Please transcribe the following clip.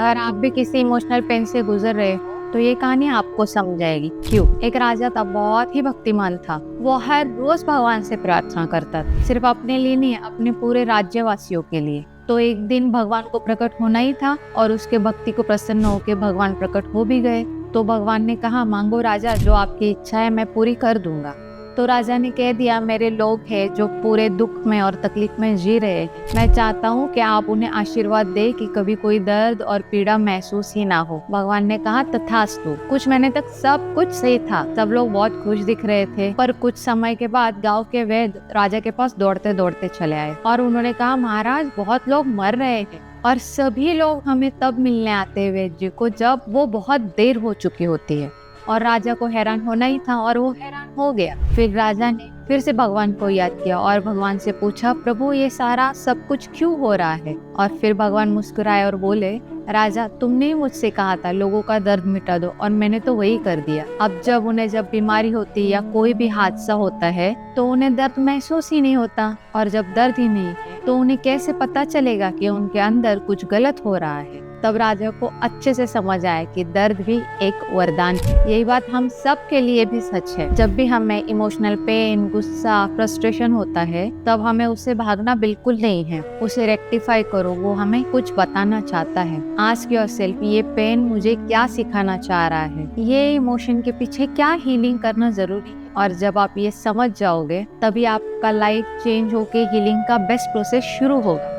अगर आप भी किसी इमोशनल पेन से गुजर रहे हो तो ये कहानी आपको समझ आएगी। क्यों? एक राजा था, बहुत ही भक्तिमान था। वो हर रोज भगवान से प्रार्थना करता था, सिर्फ अपने लिए नहीं, अपने पूरे राज्यवासियों के लिए। तो एक दिन भगवान को प्रकट होना ही था और उसके भक्ति को प्रसन्न होकर भगवान प्रकट हो भी गए। तो भगवान ने कहा, मांगो राजा, जो आपकी इच्छा है मैं पूरी कर दूंगा। तो राजा ने कह दिया, मेरे लोग हैं जो पूरे दुख में और तकलीफ में जी रहे हैं, मैं चाहता हूँ कि आप उन्हें आशीर्वाद दे कि कभी कोई दर्द और पीड़ा महसूस ही ना हो। भगवान ने कहा, तथास्तु। कुछ महीने तक सब कुछ सही था, सब लोग बहुत खुश दिख रहे थे। पर कुछ समय के बाद गांव के वैद्य राजा के पास दौड़ते दौड़ते चले आए और उन्होंने कहा, महाराज, बहुत लोग मर रहे हैं और सभी लोग हमें तब मिलने आते हैं वैद्य जी को जब वो बहुत देर हो चुकी होती है। और राजा को हैरान होना ही था और वो हैरान हो गया। फिर राजा ने फिर से भगवान को याद किया और भगवान से पूछा, प्रभु, ये सारा सब कुछ क्यों हो रहा है? और फिर भगवान मुस्कुराए और बोले, राजा, तुमने ही मुझसे कहा था लोगों का दर्द मिटा दो, और मैंने तो वही कर दिया। अब जब बीमारी होती है या कोई भी हादसा होता है तो उन्हें दर्द महसूस ही नहीं होता, और जब दर्द ही नहीं तो उन्हें कैसे पता चलेगा कि उनके अंदर कुछ गलत हो रहा है? तब राजा को अच्छे से समझ आया कि दर्द भी एक वरदान है। यही बात हम सब के लिए भी सच है। जब भी हमें इमोशनल पेन, गुस्सा, फ्रस्ट्रेशन होता है, तब हमें उससे भागना बिल्कुल नहीं है। उसे रेक्टिफाई करो, वो हमें कुछ बताना चाहता है। आस्क योरसेल्फ, ये पेन मुझे क्या सिखाना चाह रहा है? ये इमोशन के पीछे क्या हीलिंग करना जरूरी है? और जब आप ये समझ जाओगे, तभी आपका लाइफ चेंज होके हीलिंग का बेस्ट प्रोसेस शुरू होगा।